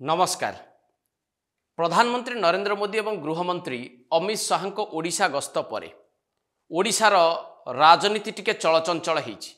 नमस्कार। प्रधानमंत्री नरेंद्र मोदी और गृहमंत्री अमित शाह को ओडिशा गस्त पर ओडिशार राजनीति टिके चलचंचल होईछि।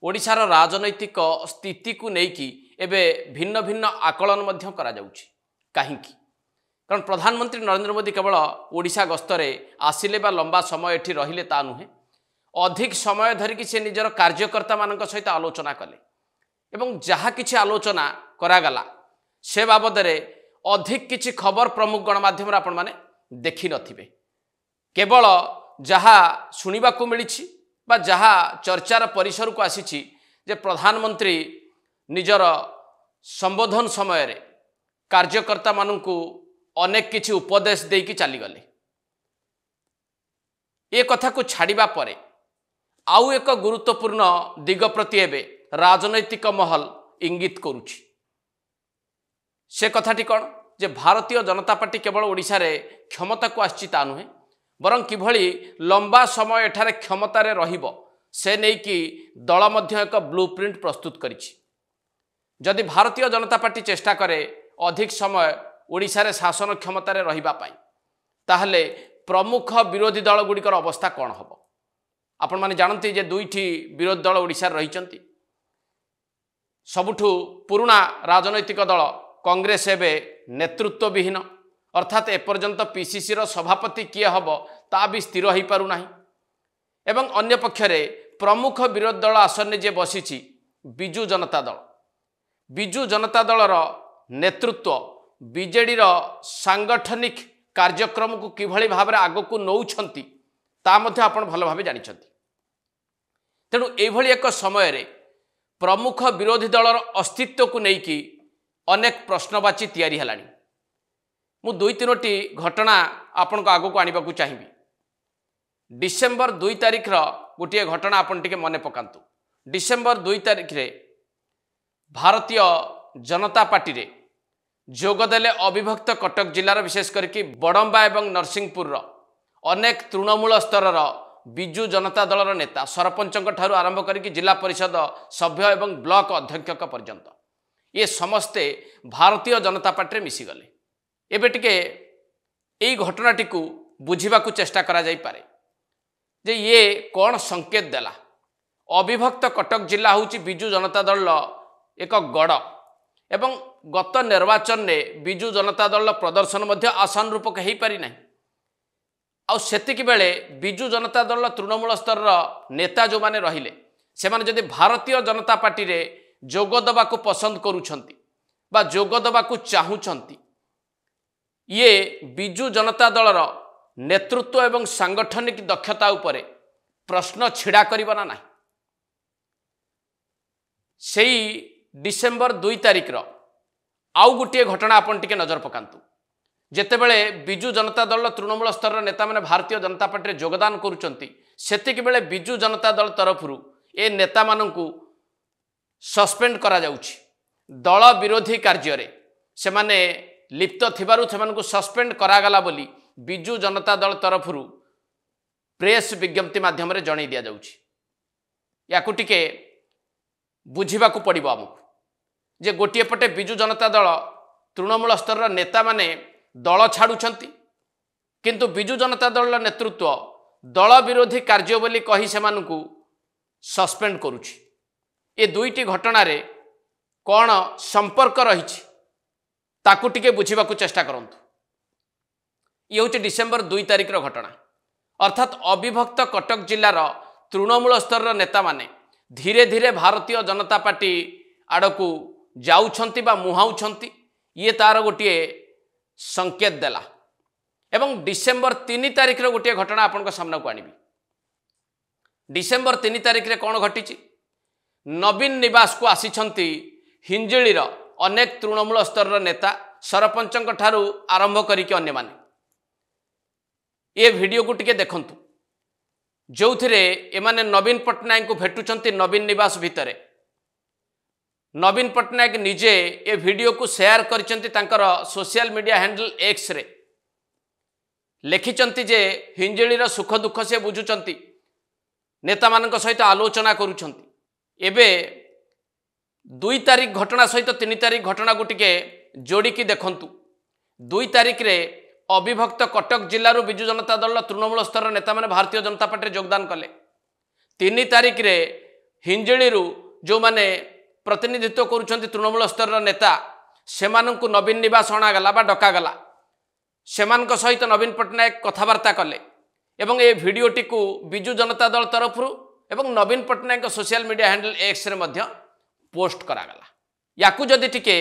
ओडिशार राजनैतिक स्थिति को लेकिन एबे भिन्न भिन्न आकलन मध्य करा जाउछि। काहींकि कारण प्रधानमंत्री नरेंद्र मोदी केवल ओडिशा गस्तरे आसिले बा लंबा समय एठी रहिले ता नुहे, अधिक समय धरिकी से निजर कार्यकर्ता मानक सहित आलोचना कले एवं जहा किछि आलोचना करागला से बाबद अधिक किछि खबर प्रमुख गणमाध्यम आपण माने देखि नथिबे। केवल जहा शुणिबा को मिलिछि बा जहा चर्चार परिसर को आसीछि जे प्रधानमंत्री निजर संबोधन समय रे कार्यकर्ता माननकु अनेक किछि उपदेश देकी चली गले। ए कथा को छाड़िबा परे आउ एक गुरुत्वपूर्ण दिग प्रति एबे राजनैतिक महल इंगित करुछि। से कथाटी कौन जे भारतीय जनता पार्टी केवल ओडिशा रे क्षमता को आछि ता नुहे, बरं किभली लंबा समय एठारे क्षमतार रहिबो से नै कि दल मध्य एक ब्लूप्रिंट प्रस्तुत करिछि। जदि भारतीय जनता पार्टी चेष्टा करे अधिक समय ओडिशा रे शासन क्षमतार रहिबा पाई ताहले प्रमुख विरोधी दल गुड़िकर अवस्था कौन हबो। आपण माने जानती जे दुईटी विरोधी दल ओडिशा रे रहिचंती। सबुठु पुराना राजनैतिक दल कांग्रेस एबे नेतृत्व विहीन, अर्थात एपर्यंत पीसीसी रो सभापति किए हबो ता भी स्थिर हो पारु नाही। एवं अन्य पक्षरे प्रमुख विरोधी दल आसन जे बसिछि बिजू जनता दल। बिजू जनता दल रो नेतृत्व बीजेडी रो सांगठनिक कार्यक्रम को किभली भाबरे आगो को नौछंती ता मध्ये आपण भल भाबे जानिछंती। तेणु एभली एक समय रे प्रमुख विरोधी दलर अस्तित्व को नेकी अनेक प्रश्नवाची तैयारी हेलानी। मु दुई तीनोटी घटना आपण को आगो को आनिबा को चाहिबी। डिसेंबर 2 तारिख रो गोटे घटना आपण टिके मने पकांतु। डिसेंबर 2 तारिख रे भारतीय जनता पार्टी रे जोगदेले अविभक्त कटक जिलार विशेष करके बड़म्बा एवं नरसिंहपुर रो अनेक तृणमूल स्तर रो बिजू जनता दलर नेता सरपंचक ठारू आरंभ करके जिला परिषद सभ्य एवं ब्लॉक अध्यक्ष पर्यंत ये समस्ते भारतीय जनता पार्टी में मिसीगले। एबे टिके एई घटनाटी को बुझिबा को चेष्टा करा जाई पारे जे ये कौन संकेत देला। अविभक्त कटक जिला होची बिजू जनता दल एक गड़ एवं गत निर्वाचन ने बिजू जनता दल प्रदर्शन मध्य आसान रूपक हो पारि नाही। आउ सेतिकी बेले बिजू जनता दल तृणमूल स्तर नेता जो माने रहिले से माने जदि भारतीय जनता पार्टी रे जोग दबा को पसंद करूछंती बा जोग दबा को चाहूछंती, ये बिजू जनता दलर नेतृत्व एवं सांगठनिक दक्षता उपरे प्रश्न छिड़ा करिबा ना नाही। सेई डिसेंबर 2 तारिख रो आउ गोटे घटना आपण टिके नजर पकांतु। जेतेबेले बिजू जनता दल तृणमूल स्तर नेता माने भारतीय जनता पार्टी रे योगदान करूछंती सेतिकी बेले बिजू जनता दल तरफरु ए नेता माननकु सस्पेंड करा जाउछि। दल विरोधी कार्य रे से माने लिप्त थिबारु सेमानकु सस्पेंड करागला बोली बिजू जनता दल तरफरु प्रेस विज्ञप्ति माध्यम रे जणाई दिया जाउछि। याकु टिके बुझिबा को पड़िबो हमकु जे गोटिए पटे बिजू जनता दल तृणमूल स्तर नेता माने दल छाड़ुछंती किंतु बिजू जनता दल नेतृत्व दल विरोधी कार्य बोली कही सेमानकु सस्पेंड करुछि। ये दुईटी घटना रे कौन संपर्क रही ताकू टिके बुझिबा को चेष्टा करंतु। ये हूँ डिसेंबर 2 तारिख रो घटना, अर्थात अविभक्त कटक जिलार तृणमूल स्तर नेता माने धीरे धीरे भारतीय जनता पार्टी आड़कू जाउछंती बा मुहाउछंती ये तार गोटे संकेत देला। एवं डिसेंबर 3 तारिख रो गोटे घटना आपण सामना को आनिबी। डिसेंबर 3 तारिख रे कौन घटी? नवीन निवास को आसीछंती हिंजिलीर अनेक तृणमूल स्तर नेता सरपंचक ठारू आरंभ करिके अन्य माने। ये वीडियो को टिके देखंतु जो थिरे एमाने नवीन पटनायक को भेटुचंती नवीन निवास भितरे। नवीन पटनायक निजे ए वीडियो को शेयर करिचंती तांकर सोशल मीडिया हैंडल एक्स रे। लिखिचंती जे हिंजिलीर सुख दुख से बुझुचंती, नेता मानक सहित आलोचना करूचंती। एबे 2 तारिख घटना सहित 3 तारिख घटना को टिके जोड़िकी देखंतु 2 तारिख रे अविभक्त कटक जिल्लारू विजु जनता दल तृणमूल स्तर नेता माने भारतीय जनता पार्टी योगदान कले 3 तारिख रे हिंजिळीरू जो माने प्रतिनिधित्व करुछंती तृणमूल स्तर नेता सेमानंकु नवीन निवास अणागला बा डकागला सेमानक सहित नवीन पट्टनायक कथबार्ता कले एवं ए भिडियोटी को विजु जनता दल तरफ एवं Naveen Patnaik social media handle X रे मध्य पोस्ट करागला याकू जदि टिके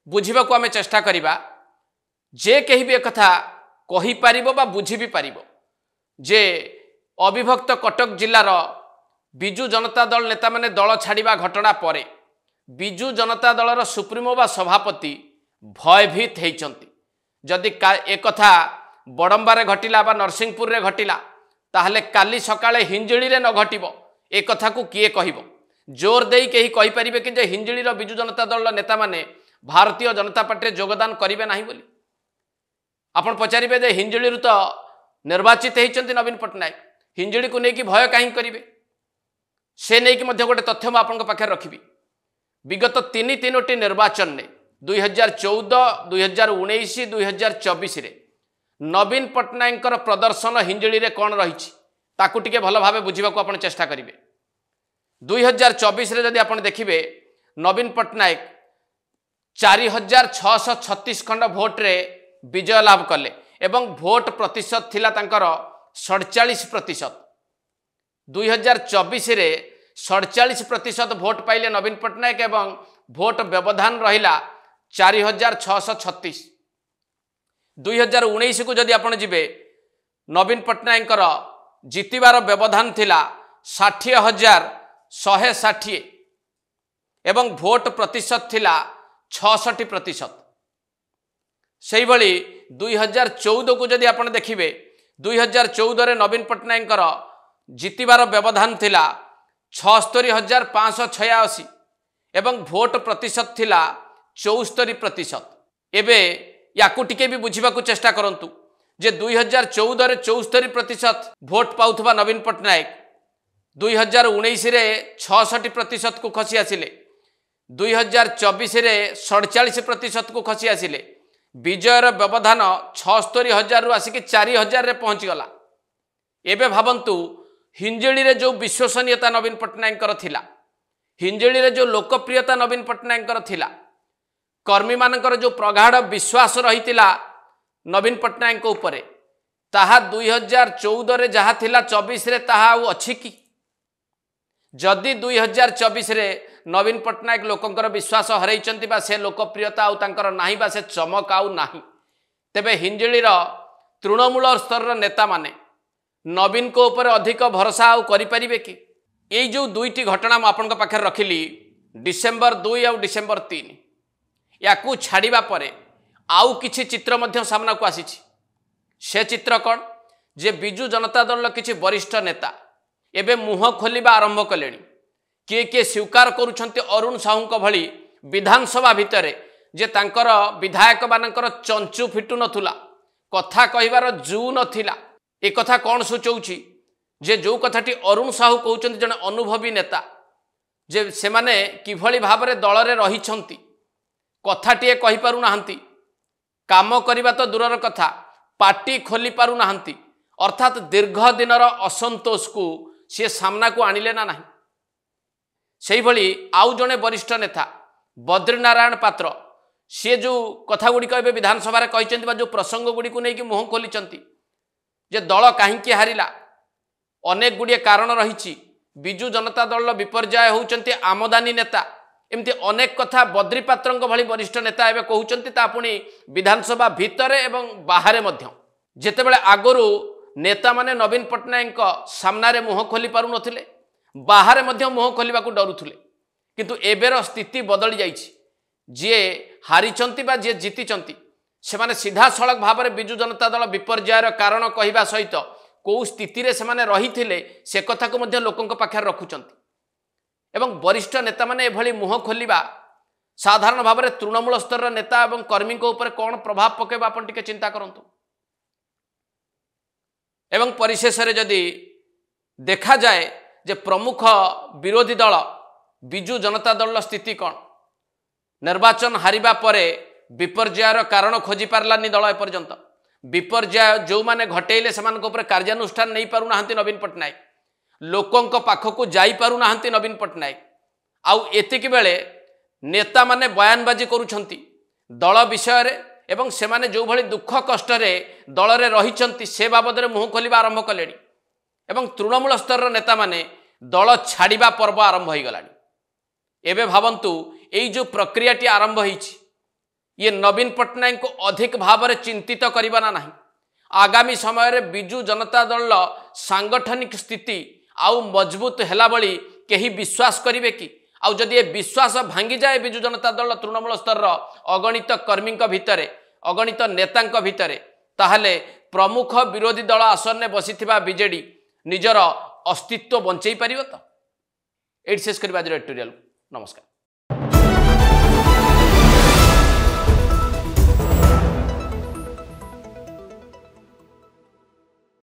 बुझिबाकू आमे चेष्टा करिबा जे कहि भी कथा कहि पारिबो बा बुझि भी पारिबो जे अविभक्त कटक जिल्लार विजु जनता दल नेता माने दल छाड़िबा घटना परे विजु जनता दलर सुप्रीमो बा सभापति भयभीत होइचंती जदि एक कथा बड़ंबारे घटिला बा नरसिंहपुर रे घटिला ताहले काली सकाळे हिंजिळी रे न घटिबो ए कथा को किए कहिबो जोर देई केही कहि परिबे कि जे हिंजिळी रो विजु जनता दल नेता माने भारतीय जनता पार्टी योगदान करिवे नाही बोली आपण पचारिबे जे हिंजिळी रु तो निर्वाचित होइचंती नवीन पट्टनायक हिंजिळी को नेकी भय काहे करिवे से नेकी मध्ये गोटे तथ्य म आपन पाखे रखिबी विगत 3 निर्वाचन ने 2014 2019 2024 रे नवीन पट्टनायक प्रदर्शन हिंजिळी रे कौन रही ताकू टिके भल भाव बुझा को आपण चेष्टा करेंगे 2024 रे जदि आपण देखिबे नवीन पट्टनायक 4636 खंड भोट रे विजय लाभ कले एवं भोट प्रतिशत थिला तांकर 47%। 2024 रे 47% भोट पाइले नवीन पट्टनायक एवं भोट व्यवधान रहिला 4636। 2019 को जदि आपण जिबे नवीन पट्टनायक जितिबार व्यवधान थिला 60,160 एवं भोट प्रतिशत थिला 66%। से भली 2014 को जदि आपण देखिबे 2014 रे नवीन पट्टनायक जितिबार व्यवधान थिला 76,586 एवं भोट प्रतिशत थिला 74%। एबे याकू टिके भी बुझा चेष्टा करंतु जे 2014 रे 74% भोट पाउथबा नवीन पट्टनायक 2019 रे 66% को खसी आसिले 2024 रे 47% को खसी आसिले विजयर व्यवधान 76,000 रु आसिक 4,000 रे पहुंच गला। एबे भाबंतु हिंजिळी रे जो विश्वसनीयता नवीन पट्टनायक थिला हिंजिळी रे जो लोकप्रियता नवीन पट्टनायक थिला कर्मी मानकर जो प्रगाढ़ विश्वास रही नवीन पट्टनायक उपरे ताहा 2014 रे जहा थिला 24 रे ताहा अछि कि जदि 2024 रे नवीन पट्टनायक लोकंकर विश्वास हरैचंती बा से लोकप्रियता आउ तांकर नाही बा से चमक आउ नाही तेबे हिंजिळी रो तृणमूल स्तर नेता माने नवीन को ऊपर अधिक भरोसा आउ करि परिबे कि एई जो दुईटी घटना म आपन पाखे रखिली डिसेंबर 2 और डिसेंबर 3 याकू छाड़िबा परे आउ किछि चित्र मध्य सामना को आसीछि से चित्र कौन जे विजु जनता दल किछि वरिष्ठ नेता एबे मुह खोलिबा आरंभ कलेनी किए किए स्वीकार करुछंती अरुण साहू भली विधानसभा भितरे जे तांकर विधायक मानकर चंचु फिटु नथुला कथा कहिबार जू नथिला ए कथा कौन सूचौछि जे जो कथाटी अरुण साहू कहउछंती जने अनुभवी नेता जे से माने किभली भाबरे दल रे रहिछंती कथाटीए कहि पारु नाहंती काम करिबा तो दूरर कथा पार्टी खोली पारु नाहंती अर्थात दीर्घ दिनर असंतोष को सी सामना को आनिले ना नाही। सेही भली आउ जने वरिष्ठ नेता बद्रीनारायण पात्र सी जो कथा गुड़ी कहबे विधानसभा रे कहिचंती बा जो प्रसंग गुड़ी को नेकी मुह खोलिचंती जे दल काहींकी हारिला अनेक गुड़िए कारण रही विजु जनता दल विपर्याय होउचंती आमदानी नेता एमती अनेक कथा बद्री पात्रंक भली वरिष्ठ नेता एवं कहउचंती ता पुणी विधानसभा भितरे एवं बाहरे मध्य जेतेबेले आगरु नेता माने नवीन पट्टनायक सामना रे मुह खोली पारु नथिले बाहरे मध्य मुह खोलिबा को डरुथुले किंतु एबेर स्थिति बदली जाइछि जे हारिचंती बा जे जीतिचंती से माने सीधा सड़क भाव में विजु जनता दल विपर्यायर कारण कहवा सहित कौ स्थिति रे से माने रहिथिले से कथा को मध्य लोकंक पाखे रखुचंती एवं वरिष्ठ नेता माने एभली मुह खोलिबा साधारण भाव में तृणमूल स्तर नेता एवं कर्मी ऊपर कौन प्रभाव पकेबा आपण टिके चिंता करंतु। एवं परिशेष रे जदि देखा जाए जे प्रमुख विरोधी दल विजु जनता दल स्थिति कौन निर्वाचन हारिबा परे विपर्ययर कारण खोजी पार्लानी दल एपर्यंत विपर्यय जो माने घटेले से कार्यानुष्ठान नहीं पारु नाहंती नवीन पट्टनायक लोकंक पाखकु जाई पारु नाहंती नवीन पट्टनायक आउ एतिकी बेले नेता माने बयानबाजी करुछंती दल विषय रे एवं से माने जो भली दुख कष्ट रे दल रे रहिचंती से बाबद रे मुह खोलिबा आरंभ कलेनी एवं तृणमूल स्तर नेता माने दल छाड़िबा पर्व आरंभ हो गलानी एबे भावंतु एई जो प्रक्रियाटी आरंभ होईछि ये नवीन पट्टनायक को अधिक भाव में चिंतित करबा ना नहीं आगामी समय रे बिजु जनता दल सांगठनिक स्थिति आउ मजबूत हैला बली केही विश्वास करिवे कि आउ जदि ये विश्वास भांगी जाए बिजु जनता दल तृणमूल स्तर अगणित कर्मी भितर अगणित नेता भितर ताहले प्रमुख विरोधी दल आसन में बसीथिबा बीजेडी निजर अस्तित्व बंचई पारिबो तो एट शेष करबा एडिटोरियल नमस्कार।